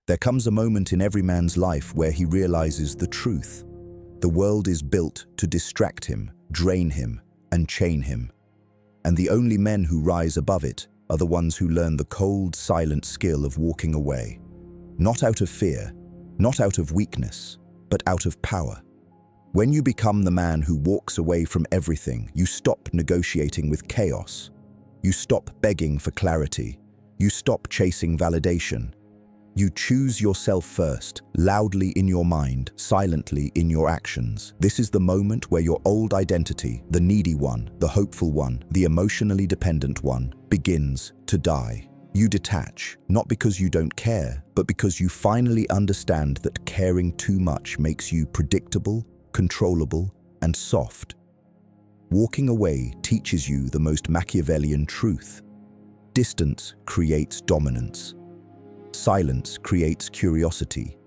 There comes a moment in every man's life where he realizes the truth. The world is built to distract him, drain him, and chain him. And the only men who rise above it are the ones who learn the cold, silent skill of walking away. Not out of fear, not out of weakness, but out of power. When you become the man who walks away from everything, you stop negotiating with chaos. You stop begging for clarity. You stop chasing validation. You choose yourself first, loudly in your mind, silently in your actions. This is the moment where your old identity, the needy one, the hopeful one, the emotionally dependent one, begins to die. You detach, not because you don't care, but because you finally understand that caring too much makes you predictable, controllable, and soft. Walking away teaches you the most Machiavellian truth. Distance creates dominance. Silence creates curiosity.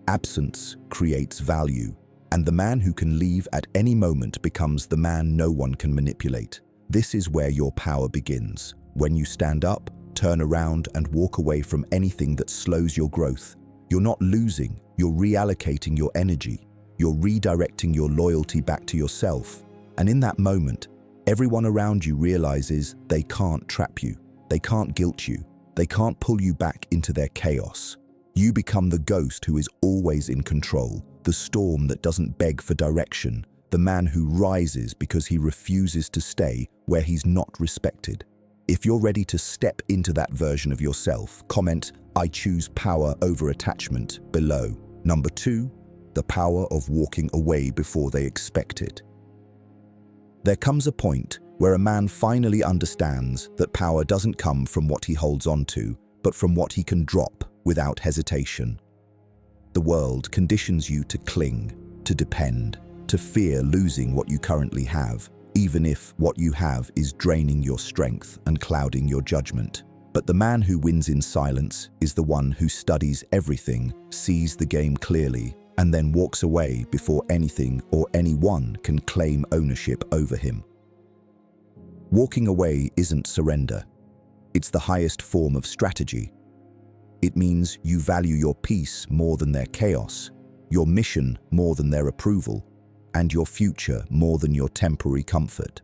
Absence creates value. And the man who can leave at any moment becomes the man no one can manipulate. This is where your power begins. When you stand up, turn around, and walk away from anything that slows your growth. You're not losing, you're reallocating your energy. You're redirecting your loyalty back to yourself. And in that moment, everyone around you realizes they can't trap you. They can't guilt you. They can't pull you back into their chaos. You become the ghost who is always in control, the storm that doesn't beg for direction, the man who rises because he refuses to stay where he's not respected. If you're ready to step into that version of yourself, comment, "I choose power over attachment," below. Number 2, the power of walking away before they expect it. There comes a point where a man finally understands that power doesn't come from what he holds on to, but from what he can drop without hesitation. The world conditions you to cling, to depend, to fear losing what you currently have, even if what you have is draining your strength and clouding your judgment. But the man who wins in silence is the one who studies everything, sees the game clearly, and then walks away before anything or anyone can claim ownership over him. Walking away isn't surrender. It's the highest form of strategy. It means you value your peace more than their chaos, your mission more than their approval, and your future more than your temporary comfort.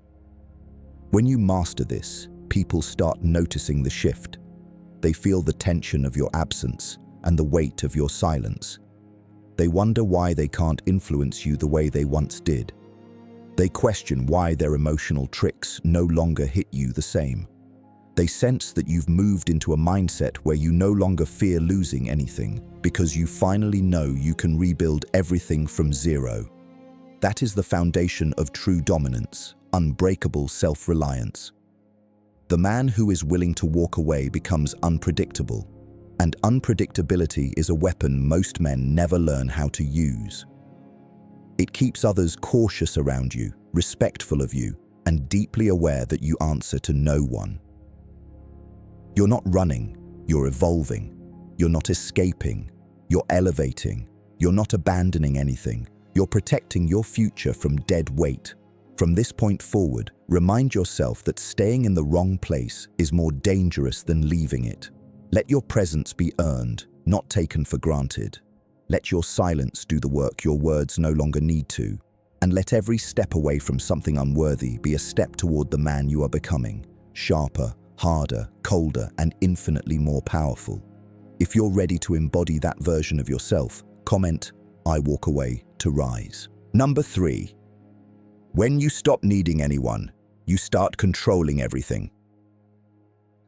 When you master this, people start noticing the shift. They feel the tension of your absence and the weight of your silence. They wonder why they can't influence you the way they once did. They question why their emotional tricks no longer hit you the same. They sense that you've moved into a mindset where you no longer fear losing anything because you finally know you can rebuild everything from zero. That is the foundation of true dominance, unbreakable self-reliance. The man who is willing to walk away becomes unpredictable, and unpredictability is a weapon most men never learn how to use. It keeps others cautious around you, respectful of you, and deeply aware that you answer to no one. You're not running, you're evolving. You're not escaping, you're elevating. You're not abandoning anything, you're protecting your future from dead weight. From this point forward, remind yourself that staying in the wrong place is more dangerous than leaving it. Let your presence be earned, not taken for granted. Let your silence do the work your words no longer need to. And let every step away from something unworthy be a step toward the man you are becoming, sharper, harder, colder, and infinitely more powerful. If you're ready to embody that version of yourself, comment, "I walk away to rise." Number 3. When you stop needing anyone, you start controlling everything.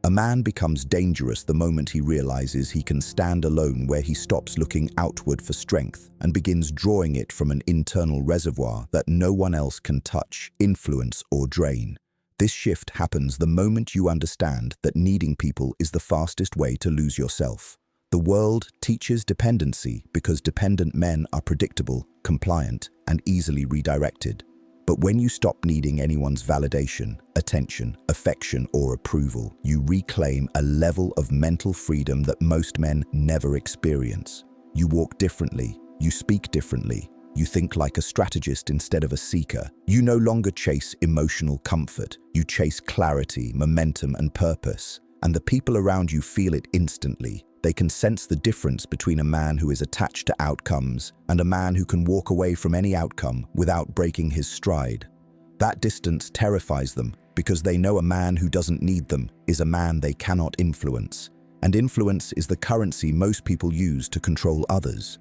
A man becomes dangerous the moment he realizes he can stand alone, where he stops looking outward for strength and begins drawing it from an internal reservoir that no one else can touch, influence, or drain. This shift happens the moment you understand that needing people is the fastest way to lose yourself. The world teaches dependency because dependent men are predictable, compliant, and easily redirected. But when you stop needing anyone's validation, attention, affection, or approval, you reclaim a level of mental freedom that most men never experience. You walk differently, you speak differently, you think like a strategist instead of a seeker. You no longer chase emotional comfort, you chase clarity, momentum, and purpose. And the people around you feel it instantly. They can sense the difference between a man who is attached to outcomes and a man who can walk away from any outcome without breaking his stride. That distance terrifies them because they know a man who doesn't need them is a man they cannot influence. And influence is the currency most people use to control others.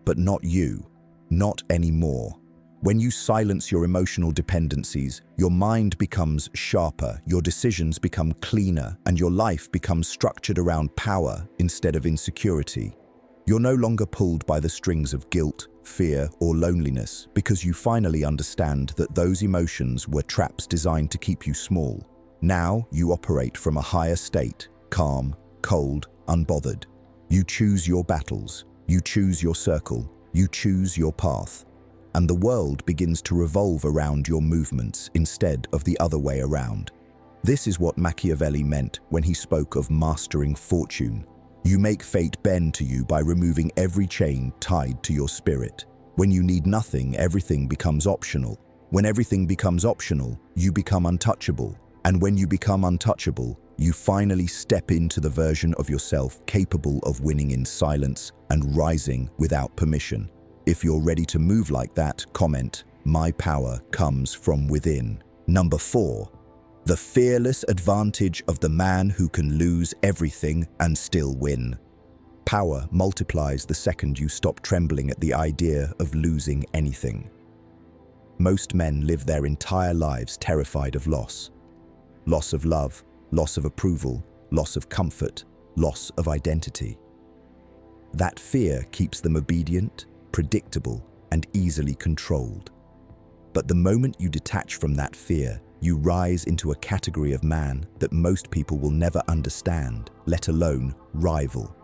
But not you. Not anymore. When you silence your emotional dependencies, your mind becomes sharper, your decisions become cleaner, and your life becomes structured around power instead of insecurity. You're no longer pulled by the strings of guilt, fear, or loneliness because you finally understand that those emotions were traps designed to keep you small. Now you operate from a higher state, calm, cold, unbothered. You choose your battles, you choose your circle, you choose your path. And the world begins to revolve around your movements instead of the other way around. This is what Machiavelli meant when he spoke of mastering fortune. You make fate bend to you by removing every chain tied to your spirit. When you need nothing, everything becomes optional. When everything becomes optional, you become untouchable. And when you become untouchable, you finally step into the version of yourself capable of winning in silence and rising without permission. If you're ready to move like that, comment, "My power comes from within." Number 4. The fearless advantage of the man who can lose everything and still win. Power multiplies the second you stop trembling at the idea of losing anything. Most men live their entire lives terrified of loss. Loss of love, loss of approval, loss of comfort, loss of identity. That fear keeps them obedient, predictable, and easily controlled. But the moment you detach from that fear, you rise into a category of man that most people will never understand, let alone rival.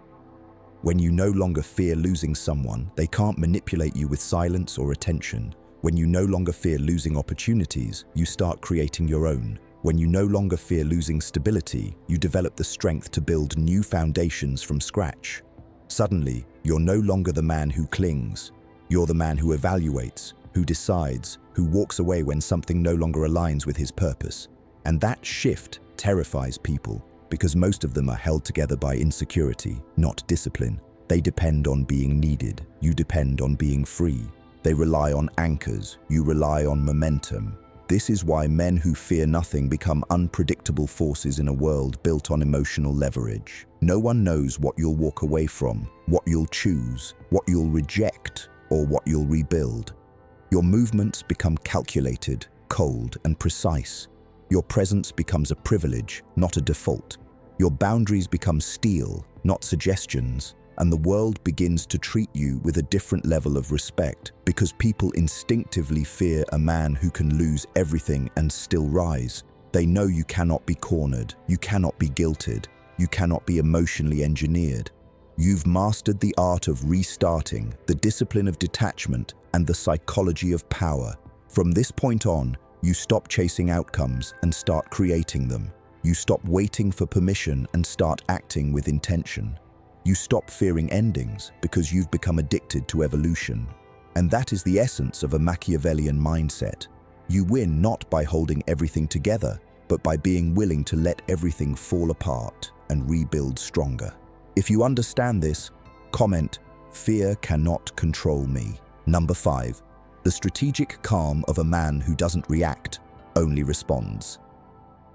When you no longer fear losing someone, they can't manipulate you with silence or attention. When you no longer fear losing opportunities, you start creating your own. When you no longer fear losing stability, you develop the strength to build new foundations from scratch. Suddenly, you're no longer the man who clings. You're the man who evaluates, who decides, who walks away when something no longer aligns with his purpose. And that shift terrifies people because most of them are held together by insecurity, not discipline. They depend on being needed. You depend on being free. They rely on anchors. You rely on momentum. This is why men who fear nothing become unpredictable forces in a world built on emotional leverage. No one knows what you'll walk away from, what you'll choose, what you'll reject, or what you'll rebuild. Your movements become calculated, cold, and precise. Your presence becomes a privilege, not a default. Your boundaries become steel, not suggestions. And the world begins to treat you with a different level of respect because people instinctively fear a man who can lose everything and still rise. They know you cannot be cornered, you cannot be guilted, you cannot be emotionally engineered. You've mastered the art of restarting, the discipline of detachment, and the psychology of power. From this point on, you stop chasing outcomes and start creating them. You stop waiting for permission and start acting with intention. You stop fearing endings because you've become addicted to evolution. And that is the essence of a Machiavellian mindset. You win not by holding everything together, but by being willing to let everything fall apart and rebuild stronger. If you understand this, comment, "Fear cannot control me." Number 5. The strategic calm of a man who doesn't react, only responds.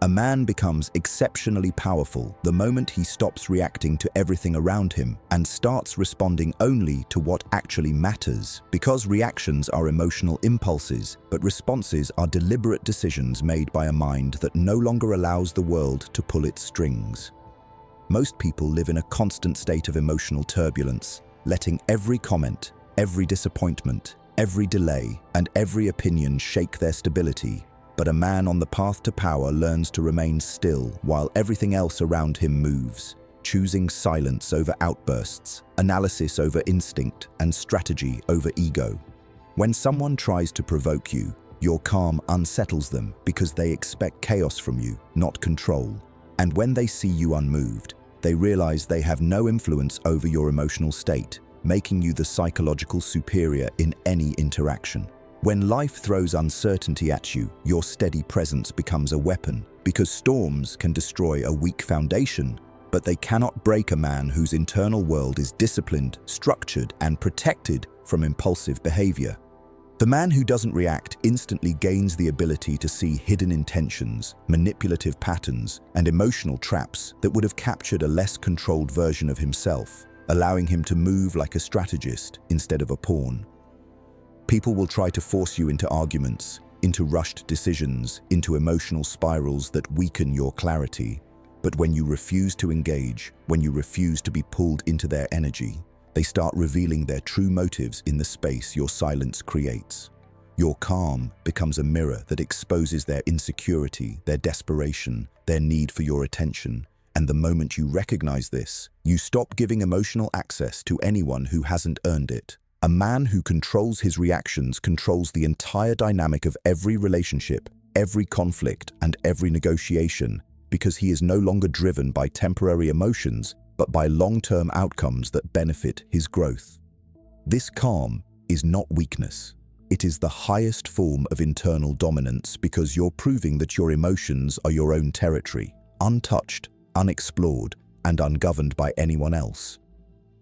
A man becomes exceptionally powerful the moment he stops reacting to everything around him and starts responding only to what actually matters. Because reactions are emotional impulses, but responses are deliberate decisions made by a mind that no longer allows the world to pull its strings. Most people live in a constant state of emotional turbulence, letting every comment, every disappointment, every delay, and every opinion shake their stability. But a man on the path to power learns to remain still while everything else around him moves, choosing silence over outbursts, analysis over instinct, and strategy over ego. When someone tries to provoke you, your calm unsettles them because they expect chaos from you, not control. And when they see you unmoved, they realize they have no influence over your emotional state, making you the psychological superior in any interaction. When life throws uncertainty at you, your steady presence becomes a weapon. Because storms can destroy a weak foundation, but they cannot break a man whose internal world is disciplined, structured, and protected from impulsive behavior. The man who doesn't react instantly gains the ability to see hidden intentions, manipulative patterns, and emotional traps that would have captured a less controlled version of himself, allowing him to move like a strategist instead of a pawn. People will try to force you into arguments, into rushed decisions, into emotional spirals that weaken your clarity. But when you refuse to engage, when you refuse to be pulled into their energy, they start revealing their true motives in the space your silence creates. Your calm becomes a mirror that exposes their insecurity, their desperation, their need for your attention. And the moment you recognize this, you stop giving emotional access to anyone who hasn't earned it. A man who controls his reactions controls the entire dynamic of every relationship, every conflict, and every negotiation, because he is no longer driven by temporary emotions, but by long-term outcomes that benefit his growth. This calm is not weakness. It is the highest form of internal dominance because you're proving that your emotions are your own territory, untouched, unexplored, and ungoverned by anyone else.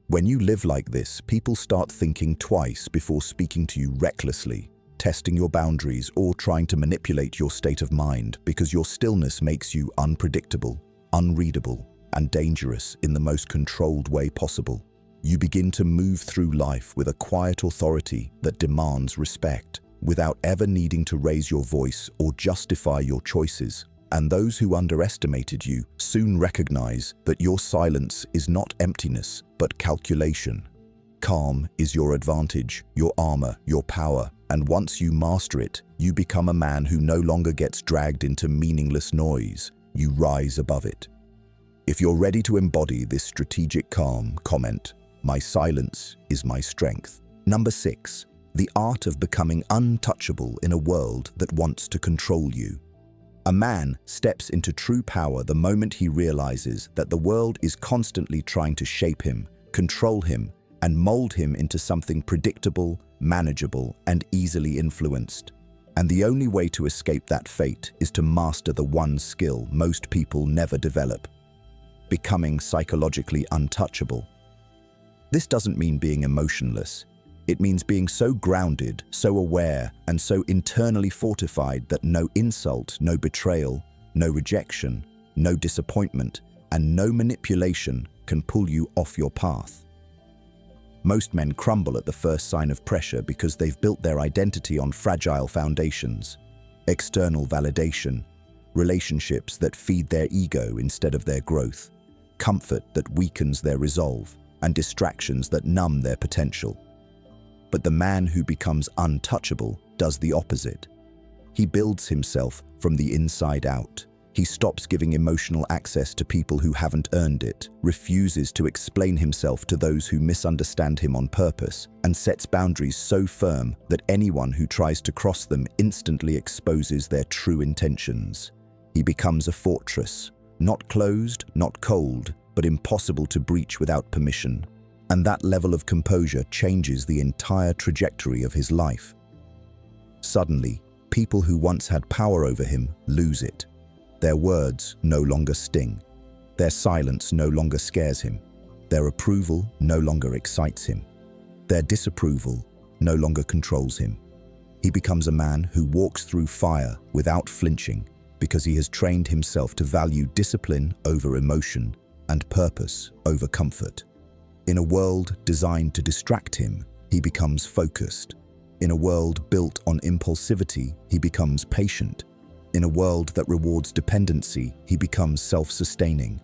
When you live like this, people start thinking twice before speaking to you recklessly, testing your boundaries, or trying to manipulate your state of mind because your stillness makes you unpredictable, unreadable, and dangerous in the most controlled way possible. You begin to move through life with a quiet authority that demands respect, without ever needing to raise your voice or justify your choices. And those who underestimated you soon recognize that your silence is not emptiness, but calculation. Calm is your advantage, your armor, your power, and once you master it, you become a man who no longer gets dragged into meaningless noise. You rise above it. If you're ready to embody this strategic calm, comment, "My silence is my strength." Number 6, the art of becoming untouchable in a world that wants to control you. A man steps into true power the moment he realizes that the world is constantly trying to shape him, control him, and mold him into something predictable, manageable, and easily influenced. And the only way to escape that fate is to master the one skill most people never develop: becoming psychologically untouchable. This doesn't mean being emotionless. It means being so grounded, so aware, and so internally fortified that no insult, no betrayal, no rejection, no disappointment, and no manipulation can pull you off your path. Most men crumble at the first sign of pressure because they've built their identity on fragile foundations: external validation, relationships that feed their ego instead of their growth, comfort that weakens their resolve, and distractions that numb their potential. But the man who becomes untouchable does the opposite. He builds himself from the inside out. He stops giving emotional access to people who haven't earned it, refuses to explain himself to those who misunderstand him on purpose, and sets boundaries so firm that anyone who tries to cross them instantly exposes their true intentions. He becomes a fortress, not closed, not cold, but impossible to breach without permission. And that level of composure changes the entire trajectory of his life. Suddenly, people who once had power over him lose it. Their words no longer sting. Their silence no longer scares him. Their approval no longer excites him. Their disapproval no longer controls him. He becomes a man who walks through fire without flinching because he has trained himself to value discipline over emotion and purpose over comfort. In a world designed to distract him, he becomes focused. In a world built on impulsivity, he becomes patient. In a world that rewards dependency, he becomes self-sustaining.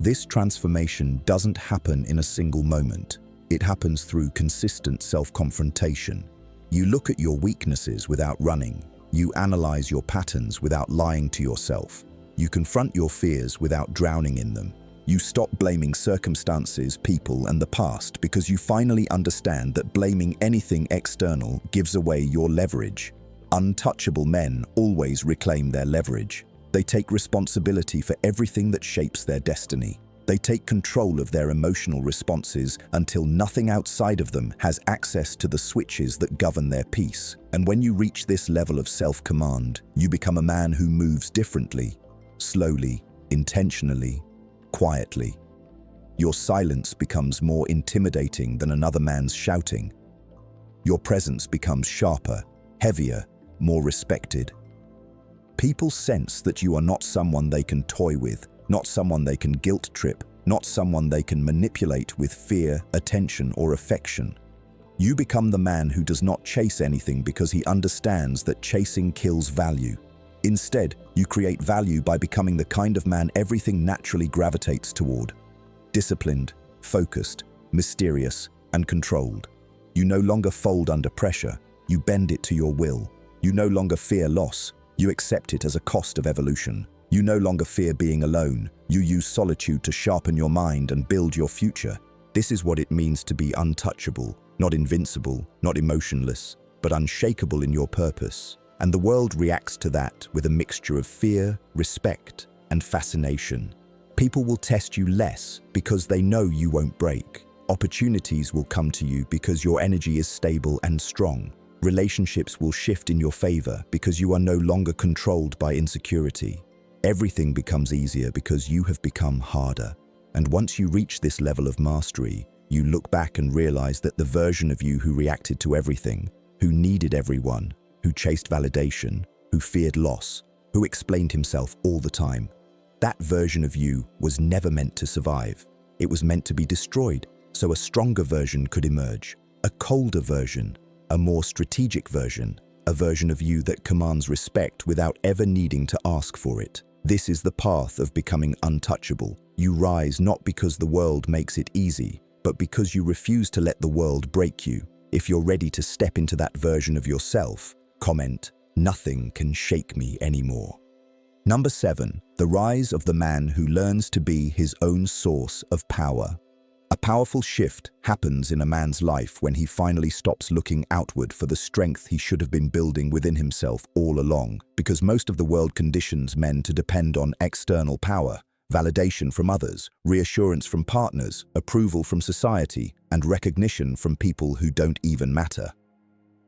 This transformation doesn't happen in a single moment. It happens through consistent self-confrontation. You look at your weaknesses without running. You analyze your patterns without lying to yourself. You confront your fears without drowning in them. You stop blaming circumstances, people, and the past because you finally understand that blaming anything external gives away your leverage. Untouchable men always reclaim their leverage. They take responsibility for everything that shapes their destiny. They take control of their emotional responses until nothing outside of them has access to the switches that govern their peace. And when you reach this level of self-command, you become a man who moves differently, slowly, intentionally, quietly. Your silence becomes more intimidating than another man's shouting. Your presence becomes sharper, heavier, more respected. People sense that you are not someone they can toy with, not someone they can guilt trip, not someone they can manipulate with fear, attention, or affection. You become the man who does not chase anything because he understands that chasing kills value. Instead, you create value by becoming the kind of man everything naturally gravitates toward. Disciplined, focused, mysterious, and controlled. You no longer fold under pressure, you bend it to your will. You no longer fear loss, you accept it as a cost of evolution. You no longer fear being alone, you use solitude to sharpen your mind and build your future. This is what it means to be untouchable, not invincible, not emotionless, but unshakable in your purpose. And the world reacts to that with a mixture of fear, respect, and fascination. People will test you less because they know you won't break. Opportunities will come to you because your energy is stable and strong. Relationships will shift in your favor because you are no longer controlled by insecurity. Everything becomes easier because you have become harder. And once you reach this level of mastery, you look back and realize that the version of you who reacted to everything, who needed everyone, who chased validation, who feared loss, who explained himself all the time, that version of you was never meant to survive. It was meant to be destroyed, so a stronger version could emerge, a colder version, a more strategic version, a version of you that commands respect without ever needing to ask for it. This is the path of becoming untouchable. You rise not because the world makes it easy, but because you refuse to let the world break you. If you're ready to step into that version of yourself, comment, "Nothing can shake me anymore." Number 7, the rise of the man who learns to be his own source of power. A powerful shift happens in a man's life when he finally stops looking outward for the strength he should have been building within himself all along, because most of the world conditions men to depend on external power, validation from others, reassurance from partners, approval from society, and recognition from people who don't even matter.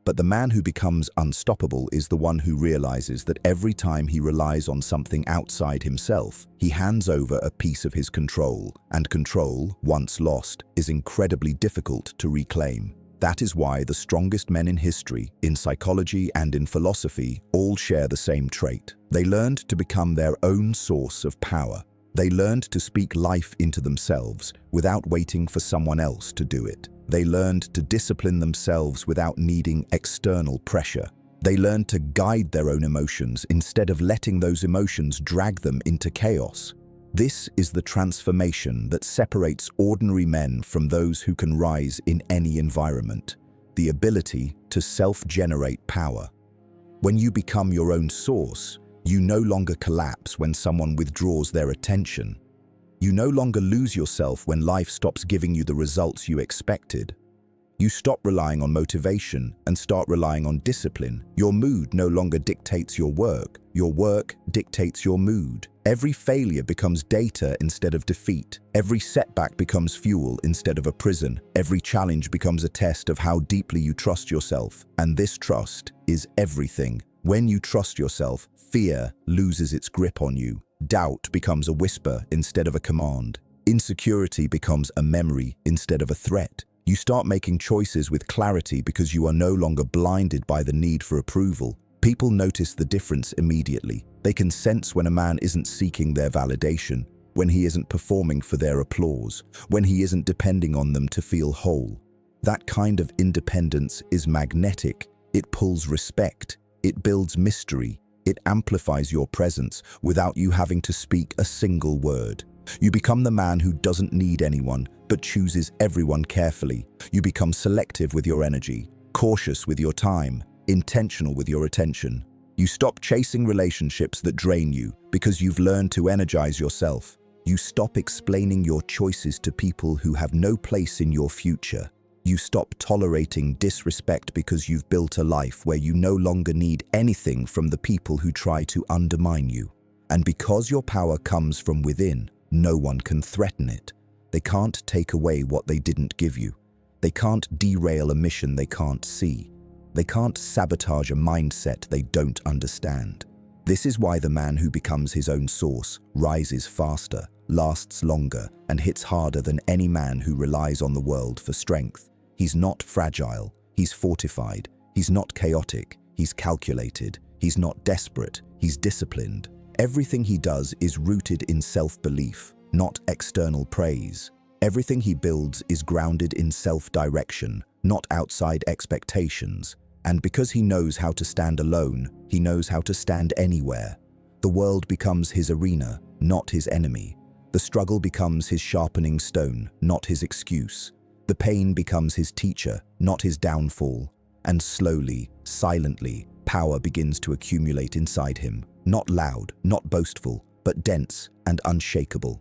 But the man who becomes unstoppable is the one who realizes that every time he relies on something outside himself, he hands over a piece of his control, and control, once lost, is incredibly difficult to reclaim. That is why the strongest men in history, in psychology and in philosophy, all share the same trait. They learned to become their own source of power. They learned to speak life into themselves without waiting for someone else to do it. They learned to discipline themselves without needing external pressure. They learned to guide their own emotions instead of letting those emotions drag them into chaos. This is the transformation that separates ordinary men from those who can rise in any environment, the ability to self-generate power. When you become your own source, you no longer collapse when someone withdraws their attention. You no longer lose yourself when life stops giving you the results you expected. You stop relying on motivation and start relying on discipline. Your mood no longer dictates your work dictates your mood. Every failure becomes data instead of defeat. Every setback becomes fuel instead of a prison. Every challenge becomes a test of how deeply you trust yourself. And this trust is everything. When you trust yourself, fear loses its grip on you. Doubt becomes a whisper instead of a command. Insecurity becomes a memory instead of a threat. You start making choices with clarity because you are no longer blinded by the need for approval. People notice the difference immediately. They can sense when a man isn't seeking their validation, when he isn't performing for their applause, when he isn't depending on them to feel whole. That kind of independence is magnetic. It pulls respect. It builds mystery. It amplifies your presence without you having to speak a single word. You become the man who doesn't need anyone, but chooses everyone carefully. You become selective with your energy, cautious with your time, intentional with your attention. You stop chasing relationships that drain you because you've learned to energize yourself. You stop explaining your choices to people who have no place in your future. You stop tolerating disrespect because you've built a life where you no longer need anything from the people who try to undermine you. And because your power comes from within, no one can threaten it. They can't take away what they didn't give you. They can't derail a mission they can't see. They can't sabotage a mindset they don't understand. This is why the man who becomes his own source rises faster, lasts longer, and hits harder than any man who relies on the world for strength. He's not fragile, he's fortified. He's not chaotic, he's calculated. He's not desperate, he's disciplined. Everything he does is rooted in self-belief, not external praise. Everything he builds is grounded in self-direction, not outside expectations. And because he knows how to stand alone, he knows how to stand anywhere. The world becomes his arena, not his enemy. The struggle becomes his sharpening stone, not his excuse. The pain becomes his teacher, not his downfall. And slowly, silently, power begins to accumulate inside him. Not loud, not boastful, but dense and unshakable.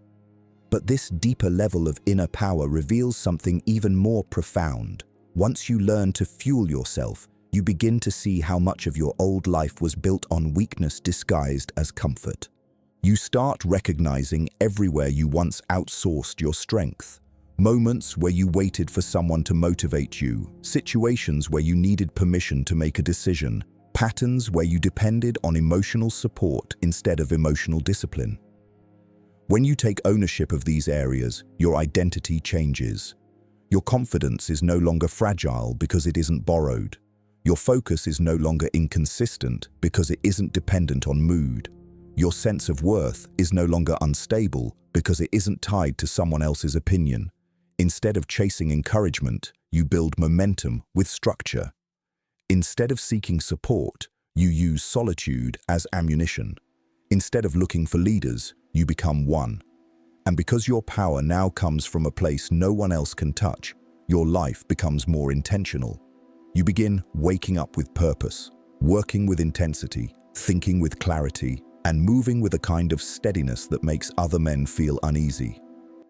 But this deeper level of inner power reveals something even more profound. Once you learn to fuel yourself, you begin to see how much of your old life was built on weakness disguised as comfort. You start recognizing everywhere you once outsourced your strength. Moments where you waited for someone to motivate you, situations where you needed permission to make a decision, patterns where you depended on emotional support instead of emotional discipline. When you take ownership of these areas, your identity changes. Your confidence is no longer fragile because it isn't borrowed. Your focus is no longer inconsistent because it isn't dependent on mood. Your sense of worth is no longer unstable because it isn't tied to someone else's opinion. Instead of chasing encouragement, you build momentum with structure. Instead of seeking support, you use solitude as ammunition. Instead of looking for leaders, you become one. And because your power now comes from a place no one else can touch, your life becomes more intentional. You begin waking up with purpose, working with intensity, thinking with clarity, and moving with a kind of steadiness that makes other men feel uneasy.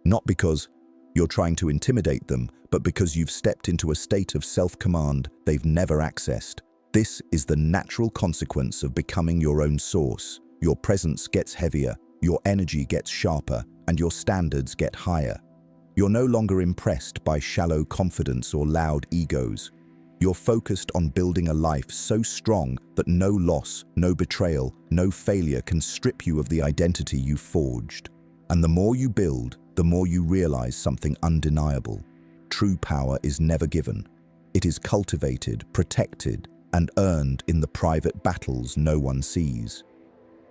Not because you're trying to intimidate them, but because you've stepped into a state of self-command they've never accessed. This is the natural consequence of becoming your own source. Your presence gets heavier, your energy gets sharper, and your standards get higher. You're no longer impressed by shallow confidence or loud egos. You're focused on building a life so strong that no loss, no betrayal, no failure can strip you of the identity you've forged. And the more you build, the more you realize something undeniable. True power is never given. It is cultivated, protected, and earned in the private battles no one sees.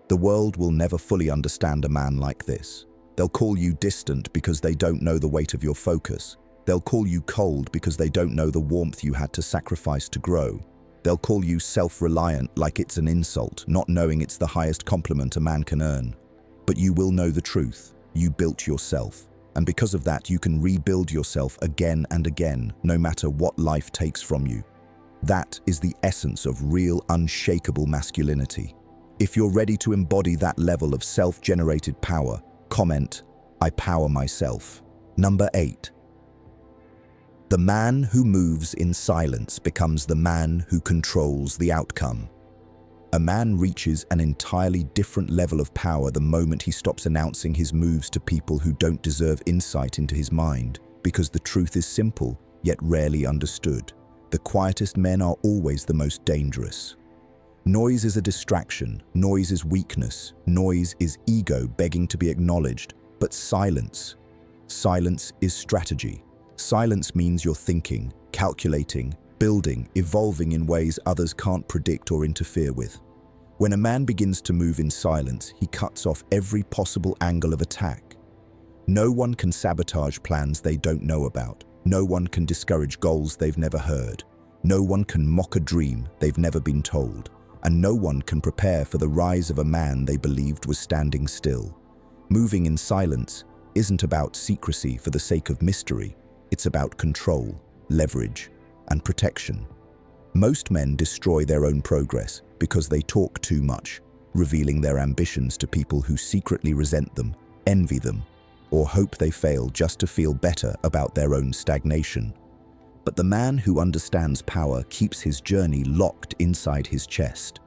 The world will never fully understand a man like this. They'll call you distant because they don't know the weight of your focus. They'll call you cold because they don't know the warmth you had to sacrifice to grow. They'll call you self-reliant like it's an insult, not knowing it's the highest compliment a man can earn. But you will know the truth. You built yourself. And because of that, you can rebuild yourself again and again, no matter what life takes from you. That is the essence of real, unshakable masculinity. If you're ready to embody that level of self-generated power, comment, "I power myself." Number 8. The man who moves in silence becomes the man who controls the outcome. A man reaches an entirely different level of power the moment he stops announcing his moves to people who don't deserve insight into his mind, because the truth is simple, yet rarely understood. The quietest men are always the most dangerous. Noise is a distraction, noise is weakness, noise is ego begging to be acknowledged, but silence is strategy. Silence means you're thinking, calculating, building, evolving in ways others can't predict or interfere with. When a man begins to move in silence, he cuts off every possible angle of attack. No one can sabotage plans they don't know about. No one can discourage goals they've never heard. No one can mock a dream they've never been told. And no one can prepare for the rise of a man they believed was standing still. Moving in silence isn't about secrecy for the sake of mystery. It's about control, leverage, and protection. Most men destroy their own progress because they talk too much, revealing their ambitions to people who secretly resent them, envy them, or hope they fail just to feel better about their own stagnation. But the man who understands power keeps his journey locked inside his chest.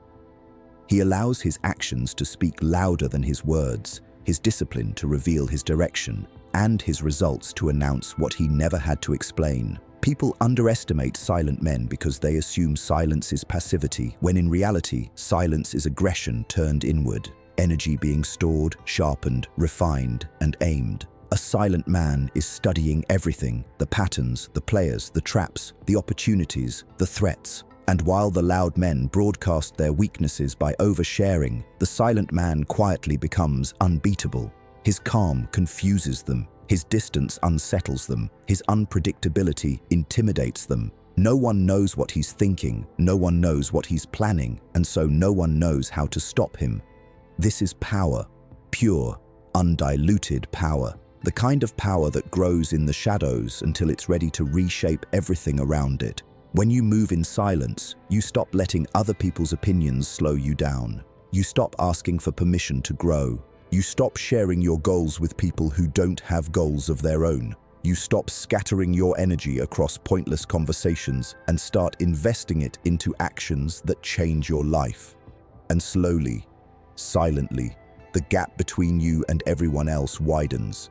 He allows his actions to speak louder than his words, his discipline to reveal his direction, and his results to announce what he never had to explain. People underestimate silent men because they assume silence is passivity, when in reality, silence is aggression turned inward, energy being stored, sharpened, refined, and aimed. A silent man is studying everything: the patterns, the players, the traps, the opportunities, the threats. And while the loud men broadcast their weaknesses by oversharing, the silent man quietly becomes unbeatable. His calm confuses them. His distance unsettles them. His unpredictability intimidates them. No one knows what he's thinking, no one knows what he's planning, and so no one knows how to stop him. This is power, pure, undiluted power. The kind of power that grows in the shadows until it's ready to reshape everything around it. When you move in silence, you stop letting other people's opinions slow you down. You stop asking for permission to grow. You stop sharing your goals with people who don't have goals of their own. You stop scattering your energy across pointless conversations and start investing it into actions that change your life. And slowly, silently, the gap between you and everyone else widens.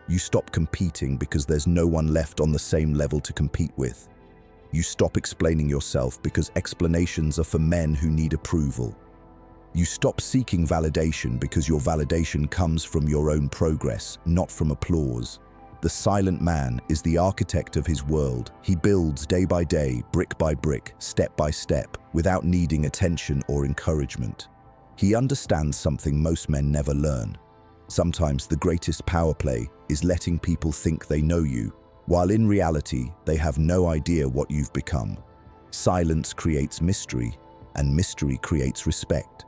You stop competing because there's no one left on the same level to compete with. You stop explaining yourself because explanations are for men who need approval. You stop seeking validation because your validation comes from your own progress, not from applause. The silent man is the architect of his world. He builds day by day, brick by brick, step by step, without needing attention or encouragement. He understands something most men never learn. Sometimes the greatest power play is letting people think they know you, while in reality, they have no idea what you've become. Silence creates mystery, and mystery creates respect.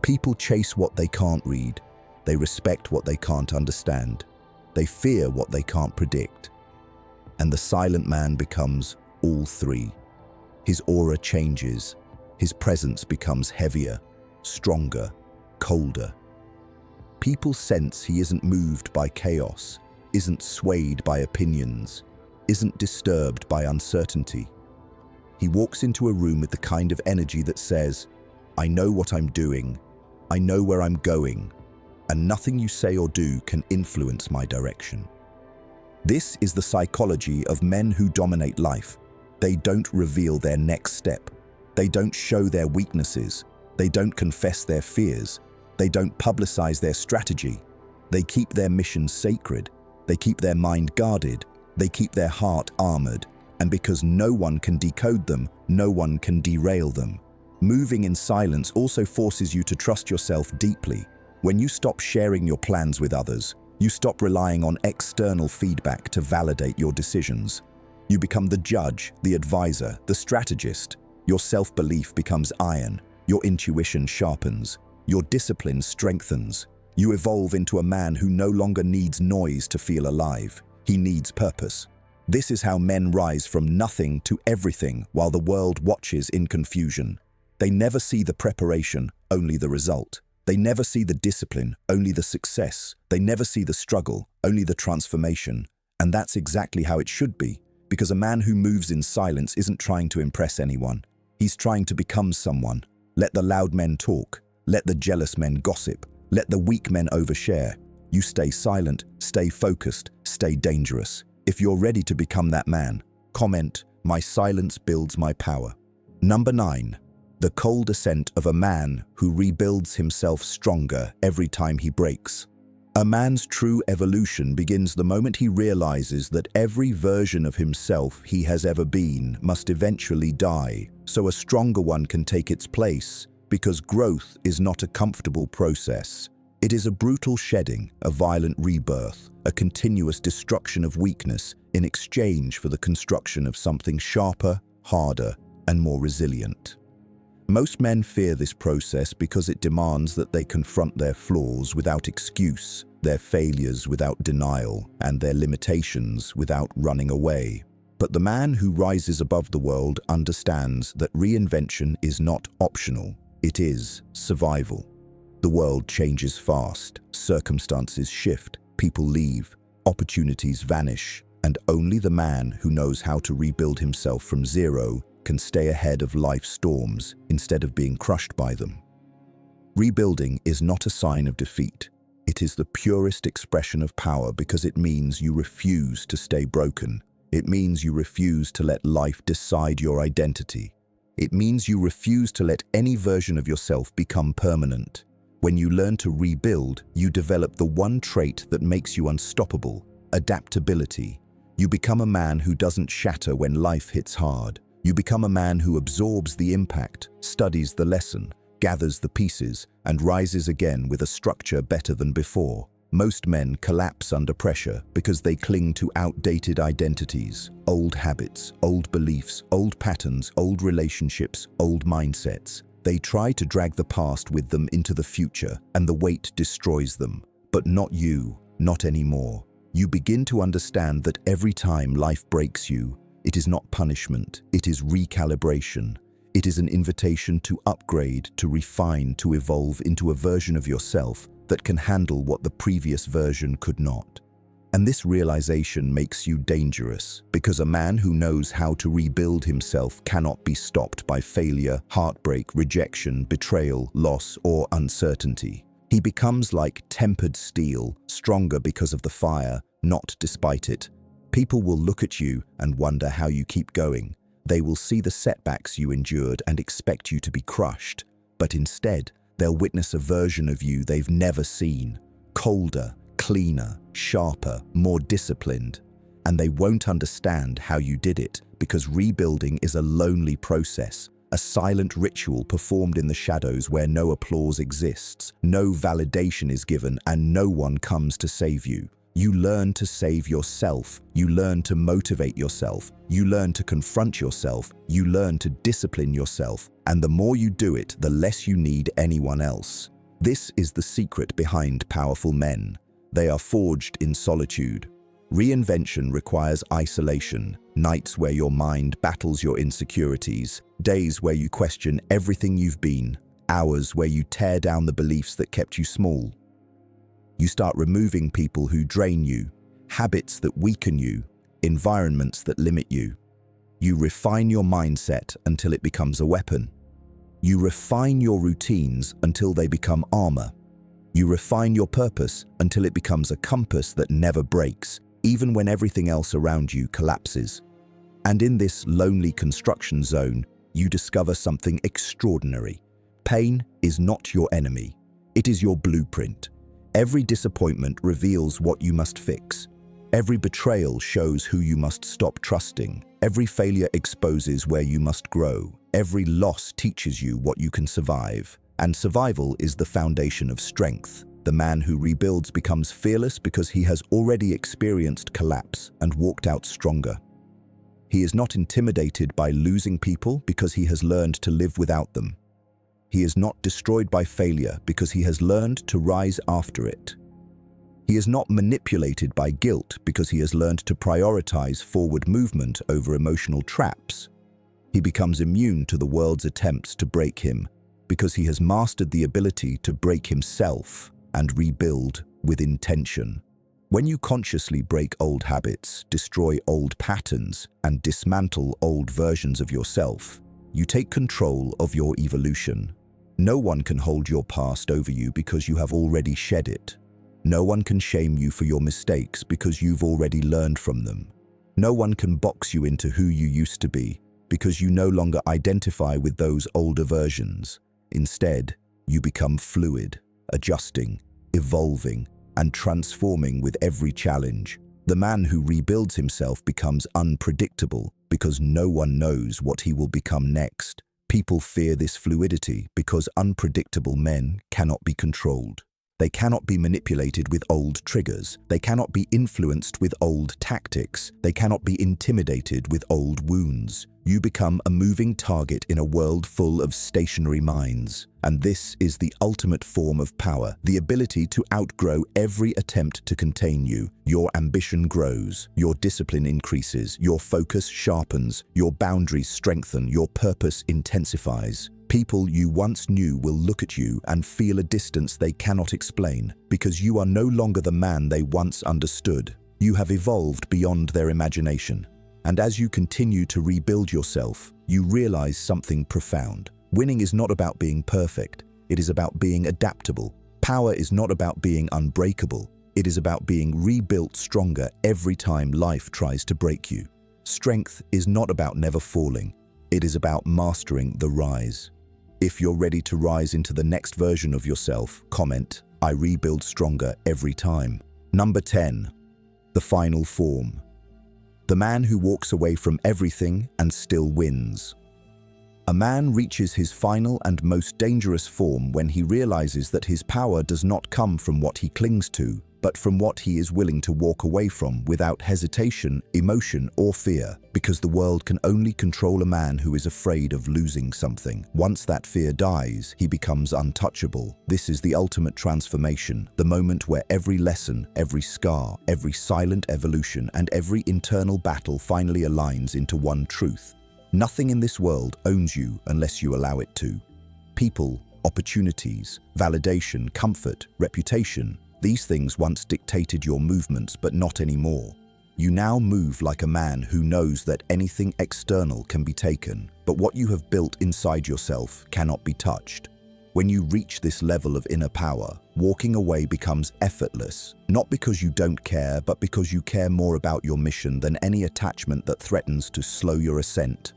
People chase what they can't read. They respect what they can't understand. They fear what they can't predict. And the silent man becomes all three. His aura changes. His presence becomes heavier, stronger, colder. People sense he isn't moved by chaos, isn't swayed by opinions, isn't disturbed by uncertainty. He walks into a room with the kind of energy that says, "I know what I'm doing, I know where I'm going, and nothing you say or do can influence my direction." This is the psychology of men who dominate life. They don't reveal their next step. They don't show their weaknesses. They don't confess their fears. They don't publicize their strategy. They keep their mission sacred. They keep their mind guarded. They keep their heart armored. And because no one can decode them, no one can derail them. Moving in silence also forces you to trust yourself deeply. When you stop sharing your plans with others, you stop relying on external feedback to validate your decisions. You become the judge, the advisor, the strategist. Your self-belief becomes iron. Your intuition sharpens. Your discipline strengthens. You evolve into a man who no longer needs noise to feel alive. He needs purpose. This is how men rise from nothing to everything while the world watches in confusion. They never see the preparation, only the result. They never see the discipline, only the success. They never see the struggle, only the transformation. And that's exactly how it should be, because a man who moves in silence isn't trying to impress anyone. He's trying to become someone. Let the loud men talk. Let the jealous men gossip. Let the weak men overshare. You stay silent, stay focused, stay dangerous. If you're ready to become that man, comment, "My silence builds my power." Number 9. The cold ascent of a man who rebuilds himself stronger every time he breaks. A man's true evolution begins the moment he realizes that every version of himself he has ever been must eventually die, so a stronger one can take its place, because growth is not a comfortable process. It is a brutal shedding, a violent rebirth, a continuous destruction of weakness in exchange for the construction of something sharper, harder, and more resilient. Most men fear this process because it demands that they confront their flaws without excuse, their failures without denial, and their limitations without running away. But the man who rises above the world understands that reinvention is not optional, it is survival. The world changes fast, circumstances shift, people leave, opportunities vanish, and only the man who knows how to rebuild himself from zero can stay ahead of life's storms instead of being crushed by them. Rebuilding is not a sign of defeat. It is the purest expression of power because it means you refuse to stay broken. It means you refuse to let life decide your identity. It means you refuse to let any version of yourself become permanent. When you learn to rebuild, you develop the one trait that makes you unstoppable: adaptability. You become a man who doesn't shatter when life hits hard. You become a man who absorbs the impact, studies the lesson, gathers the pieces, and rises again with a structure better than before. Most men collapse under pressure because they cling to outdated identities, old habits, old beliefs, old patterns, old relationships, old mindsets. They try to drag the past with them into the future, and the weight destroys them. But not you, not anymore. You begin to understand that every time life breaks you, it is not punishment, it is recalibration. It is an invitation to upgrade, to refine, to evolve into a version of yourself that can handle what the previous version could not. And this realization makes you dangerous, because a man who knows how to rebuild himself cannot be stopped by failure, heartbreak, rejection, betrayal, loss, or uncertainty. He becomes like tempered steel, stronger because of the fire, not despite it. People will look at you and wonder how you keep going. They will see the setbacks you endured and expect you to be crushed. But instead, they'll witness a version of you they've never seen, colder, cleaner, sharper, more disciplined. And they won't understand how you did it, because rebuilding is a lonely process, a silent ritual performed in the shadows where no applause exists, no validation is given, and no one comes to save you. You learn to save yourself, you learn to motivate yourself, you learn to confront yourself, you learn to discipline yourself, and the more you do it, the less you need anyone else. This is the secret behind powerful men. They are forged in solitude. Reinvention requires isolation, nights where your mind battles your insecurities, days where you question everything you've been, hours where you tear down the beliefs that kept you small. You start removing people who drain you, habits that weaken you, environments that limit you. You refine your mindset until it becomes a weapon. You refine your routines until they become armor. You refine your purpose until it becomes a compass that never breaks, even when everything else around you collapses. And in this lonely construction zone, you discover something extraordinary. Pain is not your enemy. It is your blueprint. Every disappointment reveals what you must fix. Every betrayal shows who you must stop trusting. Every failure exposes where you must grow. Every loss teaches you what you can survive. And survival is the foundation of strength. The man who rebuilds becomes fearless because he has already experienced collapse and walked out stronger. He is not intimidated by losing people because he has learned to live without them. He is not destroyed by failure because he has learned to rise after it. He is not manipulated by guilt because he has learned to prioritize forward movement over emotional traps. He becomes immune to the world's attempts to break him because he has mastered the ability to break himself and rebuild with intention. When you consciously break old habits, destroy old patterns, and dismantle old versions of yourself, you take control of your evolution. No one can hold your past over you because you have already shed it. No one can shame you for your mistakes because you've already learned from them. No one can box you into who you used to be because you no longer identify with those older versions. Instead, you become fluid, adjusting, evolving, and transforming with every challenge. The man who rebuilds himself becomes unpredictable because no one knows what he will become next. People fear this fluidity because unpredictable men cannot be controlled. They cannot be manipulated with old triggers. They cannot be influenced with old tactics. They cannot be intimidated with old wounds. You become a moving target in a world full of stationary minds. And this is the ultimate form of power, the ability to outgrow every attempt to contain you. Your ambition grows, your discipline increases, your focus sharpens, your boundaries strengthen, your purpose intensifies. People you once knew will look at you and feel a distance they cannot explain because you are no longer the man they once understood. You have evolved beyond their imagination. And as you continue to rebuild yourself, you realize something profound. Winning is not about being perfect. It is about being adaptable. Power is not about being unbreakable. It is about being rebuilt stronger every time life tries to break you. Strength is not about never falling. It is about mastering the rise. If you're ready to rise into the next version of yourself, comment, "I rebuild stronger every time." Number 10. The final form. The man who walks away from everything and still wins. A man reaches his final and most dangerous form when he realizes that his power does not come from what he clings to, but from what he is willing to walk away from without hesitation, emotion, or fear, because the world can only control a man who is afraid of losing something. Once that fear dies, he becomes untouchable. This is the ultimate transformation, the moment where every lesson, every scar, every silent evolution, and every internal battle finally aligns into one truth. Nothing in this world owns you unless you allow it to. People, opportunities, validation, comfort, reputation, these things once dictated your movements, but not anymore. You now move like a man who knows that anything external can be taken, but what you have built inside yourself cannot be touched. When you reach this level of inner power, walking away becomes effortless, not because you don't care, but because you care more about your mission than any attachment that threatens to slow your ascent.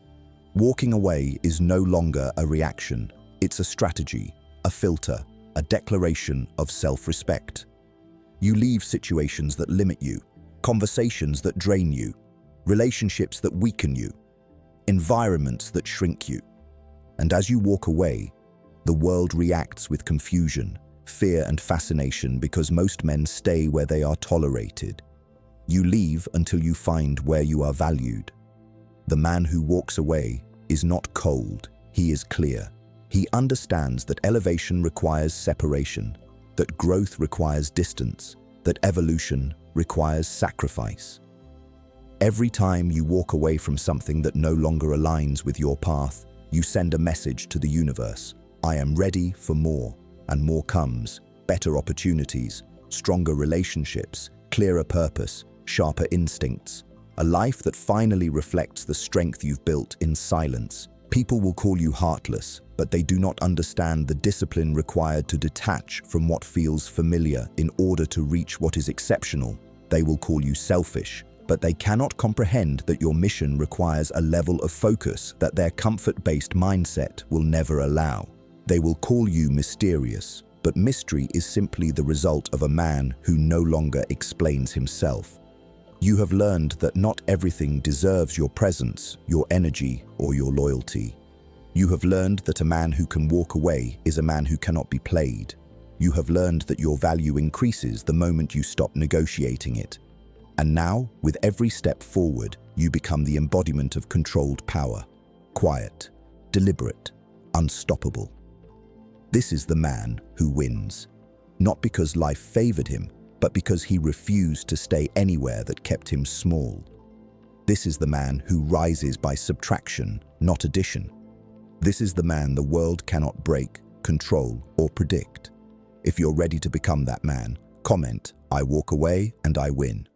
Walking away is no longer a reaction. It's a strategy, a filter, a declaration of self-respect. You leave situations that limit you, conversations that drain you, relationships that weaken you, environments that shrink you. And as you walk away, the world reacts with confusion, fear, and fascination because most men stay where they are tolerated. You leave until you find where you are valued. The man who walks away is not cold, he is clear. He understands that elevation requires separation, that growth requires distance, that evolution requires sacrifice. Every time you walk away from something that no longer aligns with your path, you send a message to the universe. I am ready for more, and more comes. Better opportunities, stronger relationships, clearer purpose, sharper instincts. A life that finally reflects the strength you've built in silence. People will call you heartless, but they do not understand the discipline required to detach from what feels familiar in order to reach what is exceptional. They will call you selfish, but they cannot comprehend that your mission requires a level of focus that their comfort-based mindset will never allow. They will call you mysterious, but mystery is simply the result of a man who no longer explains himself. You have learned that not everything deserves your presence, your energy, or your loyalty. You have learned that a man who can walk away is a man who cannot be played. You have learned that your value increases the moment you stop negotiating it. And now, with every step forward, you become the embodiment of controlled power. Quiet, deliberate, unstoppable. This is the man who wins. Not because life favored him, but because he refused to stay anywhere that kept him small. This is the man who rises by subtraction, not addition. This is the man the world cannot break, control, or predict. If you're ready to become that man, comment, "I walk away and I win."